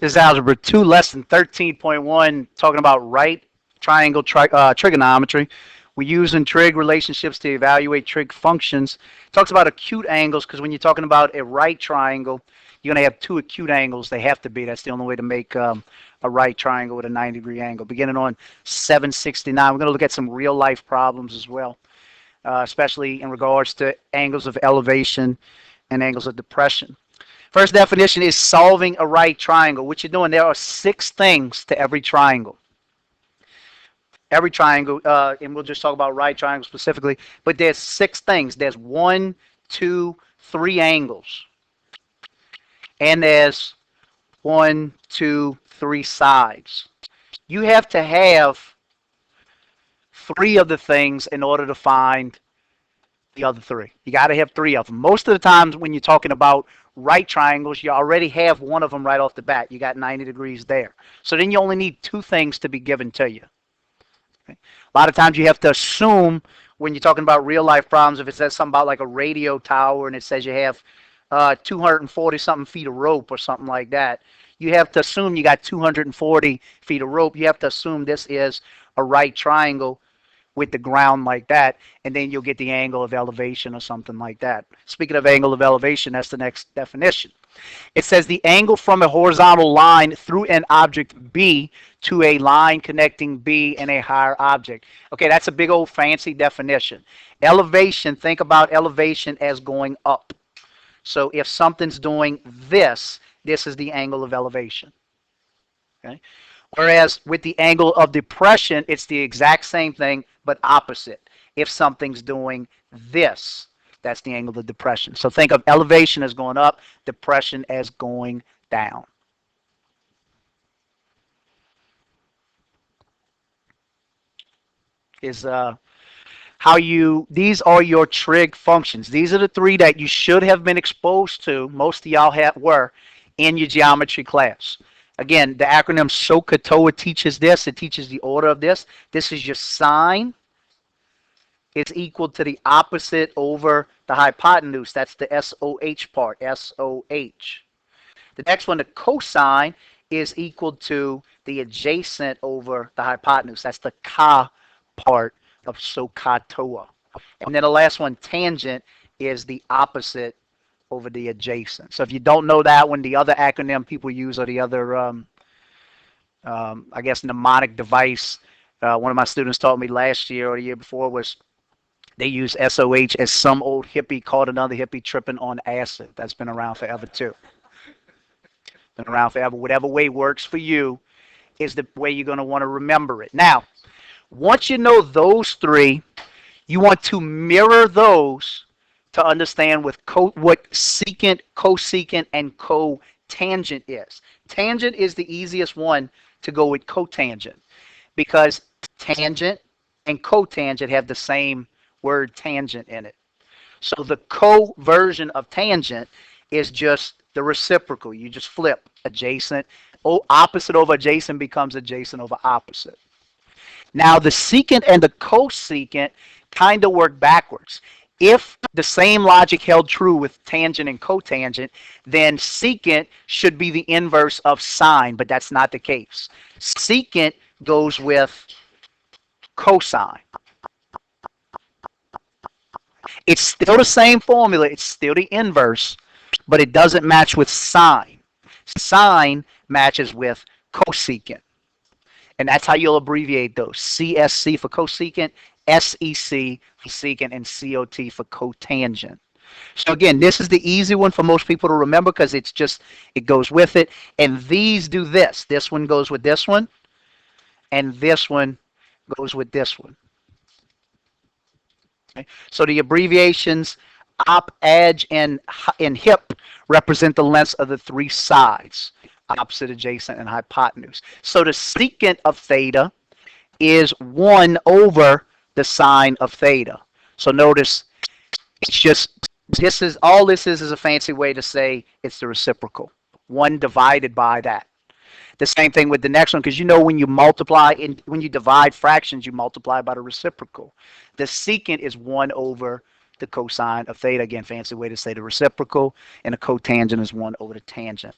This is Algebra 2, Lesson 13.1, talking about right triangle trigonometry. We use in trig relationships to evaluate trig functions. It talks about acute angles because when you're talking about a right triangle, you're going to have two acute angles. They have to be. That's the only way to make a right triangle with a 90-degree angle. Beginning on 769, we're going to look at some real-life problems as well, especially in regards to angles of elevation and angles of depression. First definition is solving a right triangle. What you're doing, there are 6 things to every triangle. Every triangle, and we'll just talk about right triangles specifically, but there's 6 things. There's 1, 2, 3 angles. And there's 1, 2, 3 sides. You have to have 3 of the things in order to find the other 3. You got to have 3 of them. Most of the times when you're talking about right triangles, you already have one of them right off the bat. You got 90 degrees there. So then you only need 2 things to be given to you. Okay? A lot of times you have to assume when you're talking about real life problems, if it says something about like a radio tower and it says you have 240 something feet of rope or something like that, you have to assume you got 240 feet of rope. You have to assume this is a right triangle with the ground like that, and then you'll get the angle of elevation or something like that. Speaking of angle of elevation, that's the next definition. It says the angle from a horizontal line through an object B to a line connecting B and a higher object. Okay, that's a big old fancy definition. Elevation, think about elevation as going up. So if something's doing this, this is the angle of elevation. Okay? Whereas with the angle of depression, it's the exact same thing, but opposite. If something's doing this, that's the angle of depression. So think of elevation as going up, depression as going down. These are your trig functions. These are the 3 that you should have been exposed to, most of y'all were, in your geometry class. Again, the acronym SOHCAHTOA teaches this. It teaches the order of this. This is your sine is equal to the opposite over the hypotenuse. That's the SOH part, SOH. The next one, the cosine, is equal to the adjacent over the hypotenuse. That's the ka part of SOHCAHTOA. And then the last one, tangent, is the opposite over the adjacent. So if you don't know that one, the other acronym people use are the other, I guess, mnemonic device. One of my students taught me last year or the year before was they use SOH as some old hippie called another hippie tripping on acid. That's been around forever too. Been around forever. Whatever way works for you is the way you're going to want to remember it. Now, once you know those 3, you want to mirror those to understand what secant, cosecant, and cotangent is. Tangent is the easiest one to go with cotangent because tangent and cotangent have the same word tangent in it. So the co-version of tangent is just the reciprocal. You just flip adjacent. Opposite over adjacent becomes adjacent over opposite. Now the secant and the cosecant kind of work backwards. If the same logic held true with tangent and cotangent, then secant should be the inverse of sine, but that's not the case. Secant goes with cosine. It's still the same formula. It's still the inverse, but it doesn't match with sine. Sine matches with cosecant. And that's how you'll abbreviate those. CSC for cosecant, SEC for secant, and COT for cotangent. So again, this is the easy one for most people to remember because it goes with it. And these do this. This one goes with this one, and this one goes with this one. Okay? So the abbreviations op, edge, and hip represent the lengths of the 3 sides, opposite, adjacent, and hypotenuse. So the secant of theta is 1 over the sine of theta. So notice it's just this is a fancy way to say it's the reciprocal. 1 divided by that. The same thing with the next one, because you know when you when you divide fractions, you multiply by the reciprocal. The secant is 1 over the cosine of theta. Again, fancy way to say the reciprocal. And the cotangent is 1 over the tangent.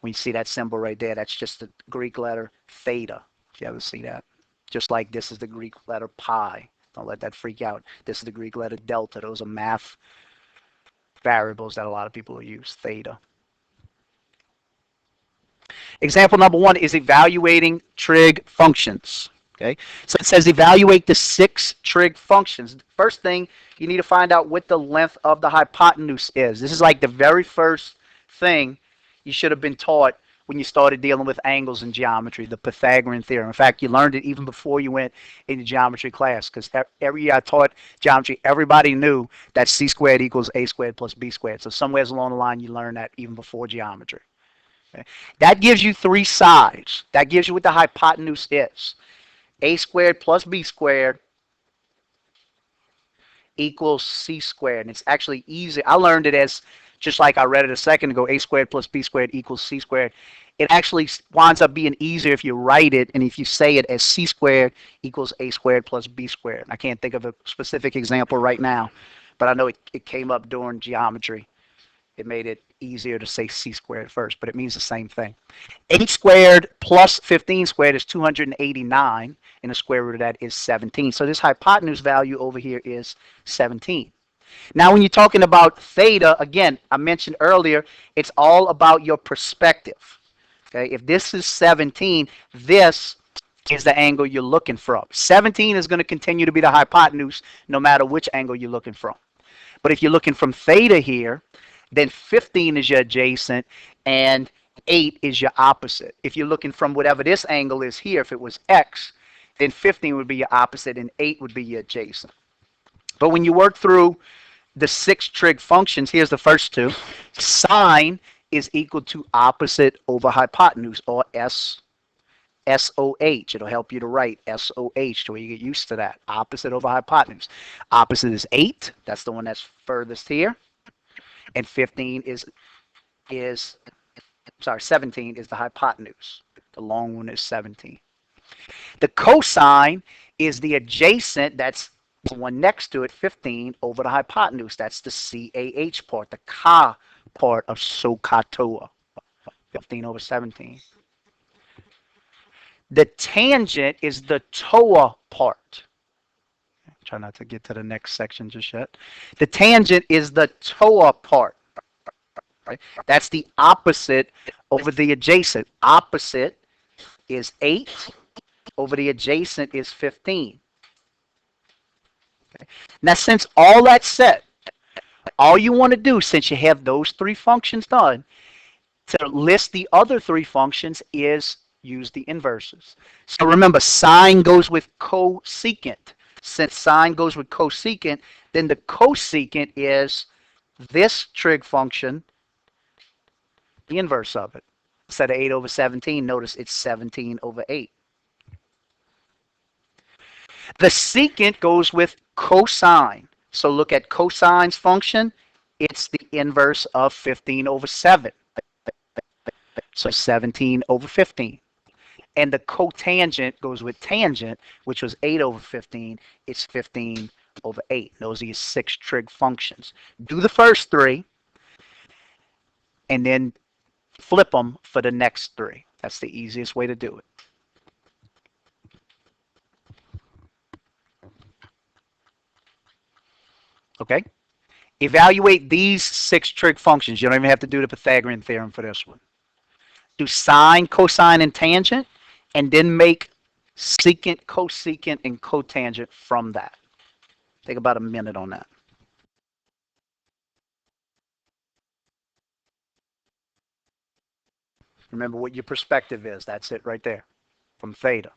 When you see that symbol right there, that's just the Greek letter theta. If you ever see that. Just like this is the Greek letter pi. Don't let that freak out. This is the Greek letter delta. Those are math variables that a lot of people use, theta. Example number one is evaluating trig functions. Okay, so it says evaluate the 6 trig functions. First thing, you need to find out what the length of the hypotenuse is. This is like the very first thing you should have been taught when you started dealing with angles in geometry, the Pythagorean theorem. In fact, you learned it even before you went into geometry class, because every year I taught geometry, everybody knew that c squared equals a squared plus b squared. So somewhere along the line, you learned that even before geometry. Okay? That gives you 3 sides. That gives you what the hypotenuse is. A squared plus b squared equals c squared. And it's actually easy. I learned it as, just like I read it a second ago, a squared plus b squared equals c squared. It actually winds up being easier if you write it and if you say it as c squared equals a squared plus b squared. I can't think of a specific example right now, but I know it came up during geometry. It made it easier to say c squared first, but it means the same thing. 8 squared plus 15 squared is 289, and the square root of that is 17. So this hypotenuse value over here is 17. Now, when you're talking about theta, again, I mentioned earlier, it's all about your perspective. Okay, if this is 17, this is the angle you're looking from. 17 is going to continue to be the hypotenuse no matter which angle you're looking from. But if you're looking from theta here, then 15 is your adjacent and 8 is your opposite. If you're looking from whatever this angle is here, if it was x, then 15 would be your opposite and 8 would be your adjacent. But when you work through the 6 trig functions, here's the first two. Sine is equal to opposite over hypotenuse, or SOH. It'll help you to write SOH to where you get used to that. Opposite over hypotenuse. Opposite is 8. That's the one that's furthest here. And 15 is 17 is the hypotenuse. The long one is 17. The cosine is the adjacent, that's the one next to it, 15, over the hypotenuse. That's the CAH part, the Ka part of SOHCAHTOA. 15 over 17. The tangent is the TOA part. Try not to get to the next section just yet. The tangent is the TOA part. Right? That's the opposite over the adjacent. Opposite is 8 over the adjacent is 15. Okay? Now, since all that's set, all you want to do, since you have those 3 functions done, to list the other 3 functions is use the inverses. So remember, sine goes with cosecant. Since sine goes with cosecant, then the cosecant is this trig function, the inverse of it. Instead of 8 over 17, notice it's 17 over 8. The secant goes with cosine. So look at cosine's function. It's the inverse of 15 over 7. So 17 over 15. And the cotangent goes with tangent, which was 8 over 15. It's 15 over 8. Those are your 6 trig functions. Do the first 3, and then flip them for the next 3. That's the easiest way to do it. Okay? Evaluate these 6 trig functions. You don't even have to do the Pythagorean theorem for this one. Do sine, cosine, and tangent, and then make secant, cosecant, and cotangent from that. Take about a minute on that. Remember what your perspective is. That's it right there from theta.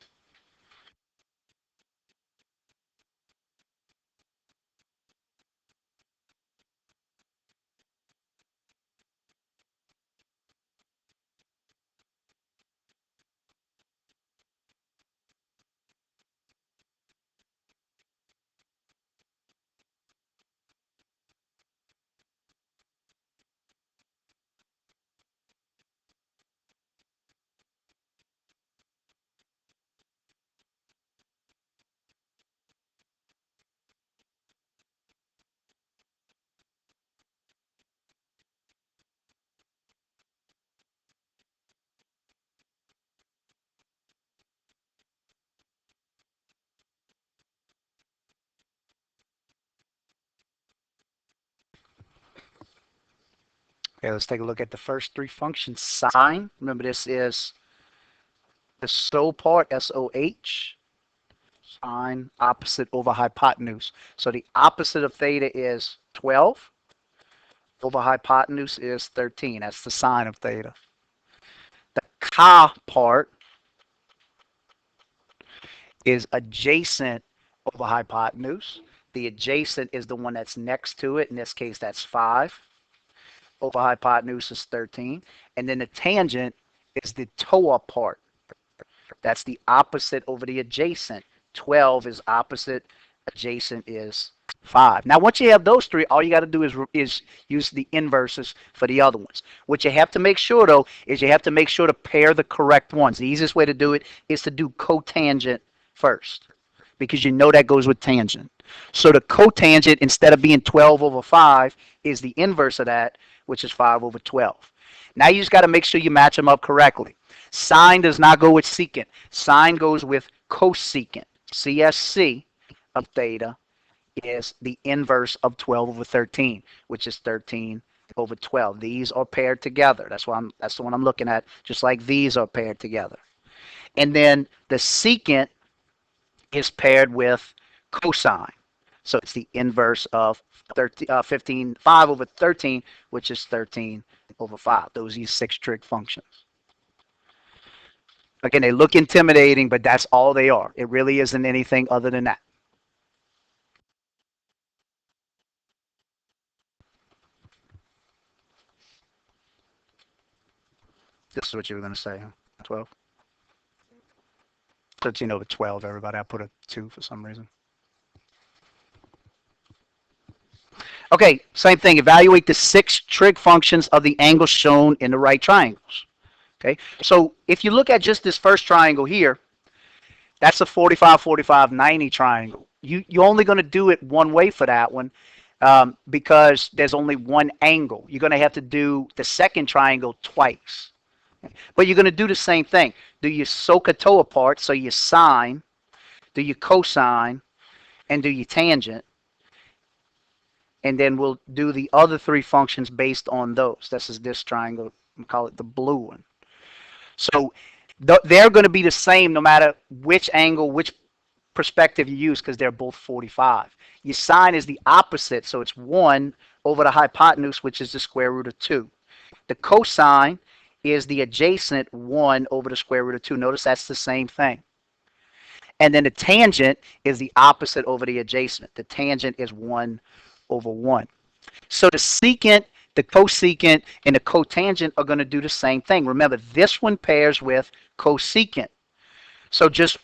Okay, let's take a look at the first three functions. Sine, remember this is the SOH part, S-O-H. Sine, opposite over hypotenuse. So the opposite of theta is 12 over hypotenuse is 13. That's the sine of theta. The chi part is adjacent over hypotenuse. The adjacent is the one that's next to it. In this case, that's 5 over hypotenuse is 13. And then the tangent is the TOA part. That's the opposite over the adjacent. 12 is opposite, adjacent is 5. Now, once you have those three, all you got to do is use the inverses for the other ones. What you have to make sure, though, is you have to make sure to pair the correct ones. The easiest way to do it is to do cotangent first, because you know that goes with tangent. So the cotangent, instead of being 12 over 5, is the inverse of that, which is 5 over 12. Now you just got to make sure you match them up correctly. Sine does not go with secant. Sine goes with cosecant. CSC of theta is the inverse of 12 over 13, which is 13 over 12. These are paired together. That's the one I'm looking at, just like these are paired together. And then the secant is paired with cosine. So it's the inverse of 5 over 13, which is 13 over 5. Those are your 6 trig functions. Again, they look intimidating, but that's all they are. It really isn't anything other than that. This is what you were going to say, huh? 12? 13 over 12, everybody. I put a 2 for some reason. Okay, same thing. Evaluate the 6 trig functions of the angles shown in the right triangles. Okay, so if you look at just this first triangle here, that's a 45, 45, 90 triangle. You're only going to do it one way for that one because there's only one angle. You're going to have to do the second triangle twice. But you're going to do the same thing. Do your SOHCAHTOA part, so your sine, do your cosine, and do your tangent. And then we'll do the other 3 functions based on those. This is this triangle. We call it the blue one. So they're going to be the same no matter which angle, which perspective you use, because they're both 45. Your sine is the opposite, so it's 1 over the hypotenuse, which is the square root of 2. The cosine is the adjacent 1 over the square root of 2. Notice that's the same thing. And then the tangent is the opposite over the adjacent. The tangent is 1 over 1. So the secant, the cosecant, and the cotangent are going to do the same thing. Remember, this one pairs with cosecant. So just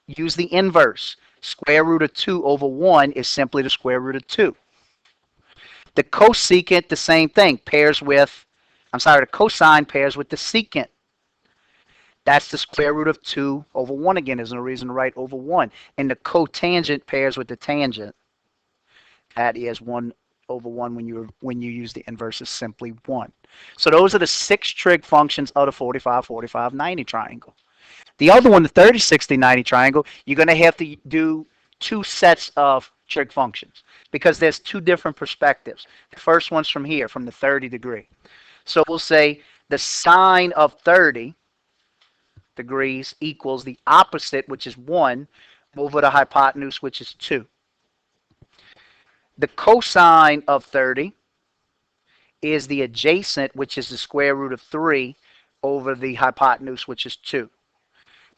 use the inverse. Square root of 2 over 1 is simply the square root of 2. The cosecant, the same thing, pairs with, the cosine pairs with the secant. That's the square root of 2 over 1 again. There's no reason to write over 1. And the cotangent pairs with the tangent. That is 1 over 1 when you use the inverse is simply 1. So those are the 6 trig functions of the 45, 45, 90 triangle. The other one, the 30, 60, 90 triangle, you're going to have to do 2 sets of trig functions because there's 2 different perspectives. The first one's from here, from the 30 degree. So we'll say the sine of 30 degrees equals the opposite, which is 1, over the hypotenuse, which is 2. The cosine of 30 is the adjacent, which is the square root of 3, over the hypotenuse, which is 2.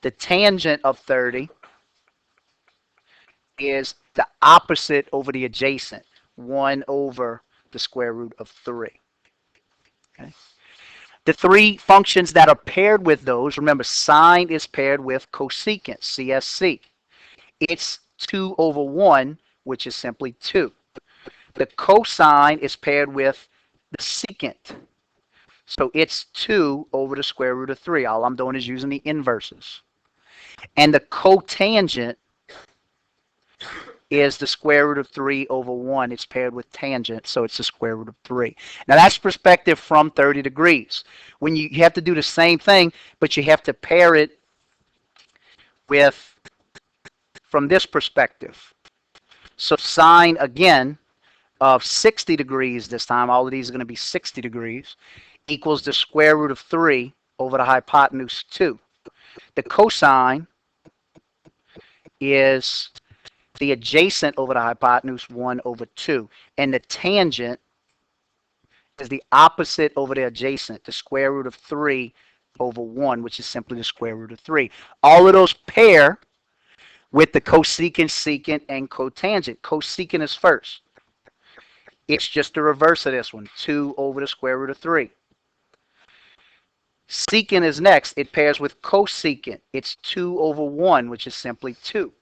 The tangent of 30 is the opposite over the adjacent, 1 over the square root of 3. Okay. The 3 functions that are paired with those, remember, sine is paired with cosecant, CSC. It's 2 over 1, which is simply 2. The cosine is paired with the secant. So it's 2 over the square root of 3. All I'm doing is using the inverses. And the cotangent is the square root of 3 over 1. It's paired with tangent, so it's the square root of 3. Now that's perspective from 30 degrees. When you have to do the same thing, but you have to pair it with from this perspective. So sine, again, of 60 degrees this time, all of these are going to be 60 degrees, equals the square root of 3 over the hypotenuse 2. The cosine is the adjacent over the hypotenuse 1 over 2. And the tangent is the opposite over the adjacent, the square root of 3 over 1, which is simply the square root of 3. All of those pair with the cosecant, secant, and cotangent. Cosecant is first. It's just the reverse of this one, 2 over the square root of 3. Secant is next. It pairs with cosecant. It's 2 over 1, which is simply 2.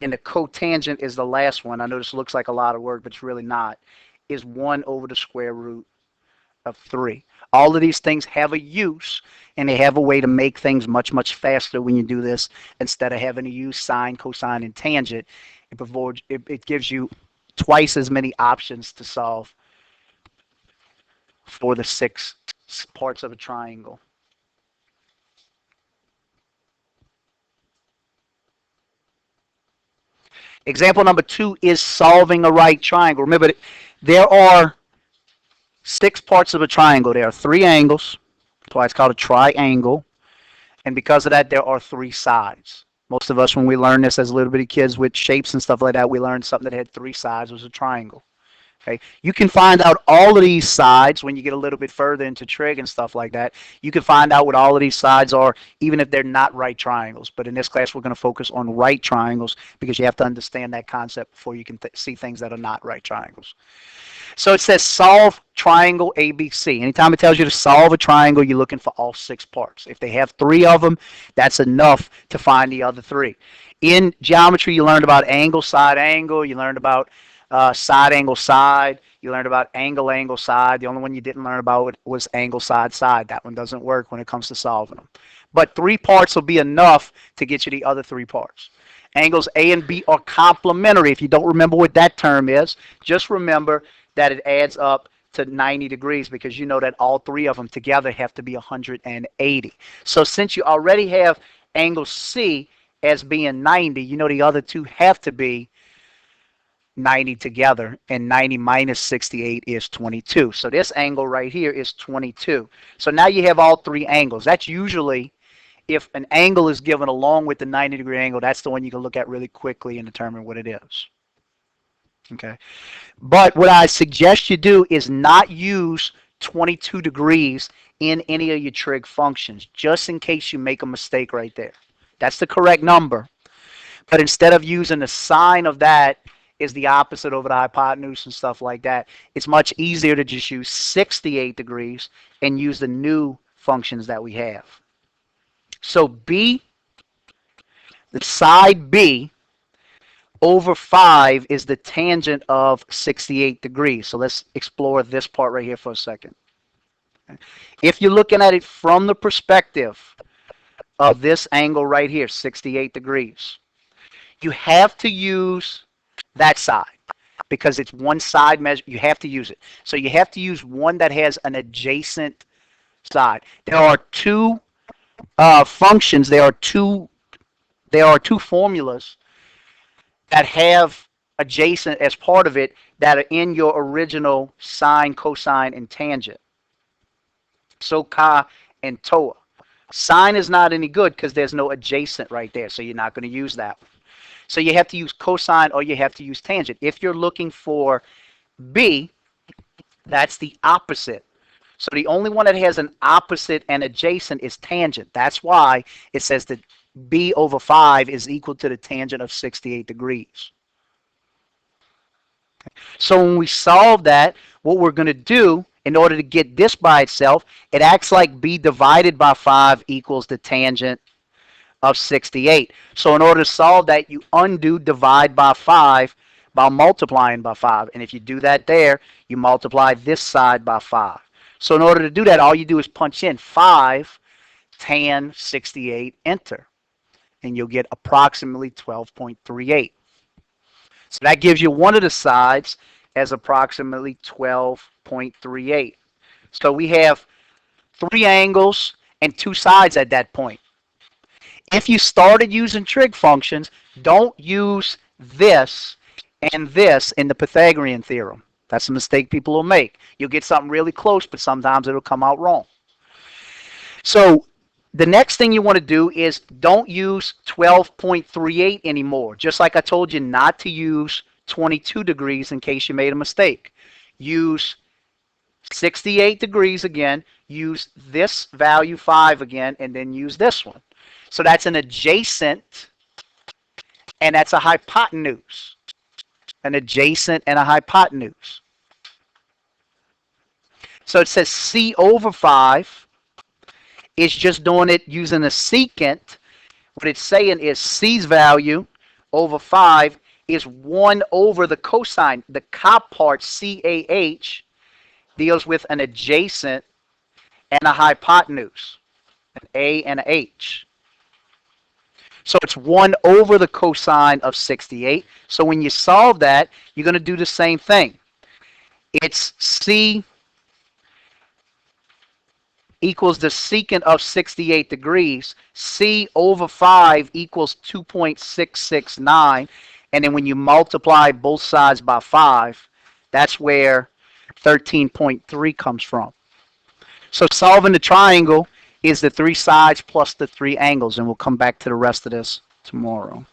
And the cotangent is the last one. I know this looks like a lot of work, but it's really not. Is 1 over the square root of 3. All of these things have a use, and they have a way to make things much, much faster when you do this. Instead of having to use sine, cosine, and tangent, it gives you twice as many options to solve for the 6 parts of a triangle. Example number 2 is solving a right triangle. Remember, there are 6 parts of a triangle. There are 3 angles. That's why it's called a triangle. And because of that, there are 3 sides. Most of us, when we learn this as little bitty kids with shapes and stuff like that, we learned something that had 3 sides was a triangle. Okay, you can find out all of these sides when you get a little bit further into trig and stuff like that. You can find out what all of these sides are, even if they're not right triangles. But in this class, we're going to focus on right triangles because you have to understand that concept before you can see things that are not right triangles. So it says solve triangle ABC. Anytime it tells you to solve a triangle, you're looking for all 6 parts. If they have 3 of them, that's enough to find the other 3. In geometry, you learned about angle, side, angle. You learned about side, angle, side. You learned about angle, angle, side. The only one you didn't learn about was angle, side, side. That one doesn't work when it comes to solving them. But 3 parts will be enough to get you the other 3 parts. Angles A and B are complementary. If you don't remember what that term is, just remember that it adds up to 90 degrees because you know that all 3 of them together have to be 180. So since you already have angle C as being 90, you know the other 2 have to be 90 together, and 90 minus 68 is 22. So this angle right here is 22. So now you have all 3 angles. That's usually, if an angle is given along with the 90-degree angle, that's the one you can look at really quickly and determine what it is. Okay. But what I suggest you do is not use 22 degrees in any of your trig functions, just in case you make a mistake right there. That's the correct number. But instead of using the sine of that is the opposite over the hypotenuse and stuff like that, it's much easier to just use 68 degrees and use the new functions that we have. So B, the side B, over 5 is the tangent of 68 degrees. So let's explore this part right here for a second. If you're looking at it from the perspective of this angle right here, 68 degrees, you have to use that side because it's one side measure. You have to use it. So you have to use one that has an adjacent side. There are 2 functions. There are two formulas that have adjacent as part of it that are in your original sine, cosine, and tangent. SOCA and TOA. Sine is not any good because there's no adjacent right there, so you're not going to use that one. So you have to use cosine or you have to use tangent. If you're looking for B, that's the opposite. So the only one that has an opposite and adjacent is tangent. That's why it says that B over 5 is equal to the tangent of 68 degrees. So when we solve that, what we're going to do, in order to get this by itself, it acts like B divided by 5 equals the tangent of 68. So in order to solve that, you undo divide by 5 by multiplying by 5. And if you do that there, you multiply this side by 5. So in order to do that, all you do is punch in 5 tan 68, enter. And you'll get approximately 12.38. So that gives you one of the sides as approximately 12.38. So we have 3 angles and 2 sides at that point. If you started using trig functions, don't use this and this in the Pythagorean theorem. That's a mistake people will make. You'll get something really close, but sometimes it'll come out wrong. So the next thing you want to do is don't use 12.38 anymore. Just like I told you not to use 22 degrees in case you made a mistake. Use 68 degrees again, use this value 5 again, and then use this one. So that's an adjacent, and that's a hypotenuse. An adjacent and a hypotenuse. So it says C over 5 is just doing it using a secant. What it's saying is C's value over 5 is 1 over the cosine. The cop part, CAH, deals with an adjacent and a hypotenuse, an A and a H. So it's 1 over the cosine of 68. So when you solve that, you're going to do the same thing. It's C equals the secant of 68 degrees. C over 5 equals 2.669. And then when you multiply both sides by 5, that's where 13.3 comes from. So solving the triangle is the 3 sides plus the 3 angles, and we'll come back to the rest of this tomorrow.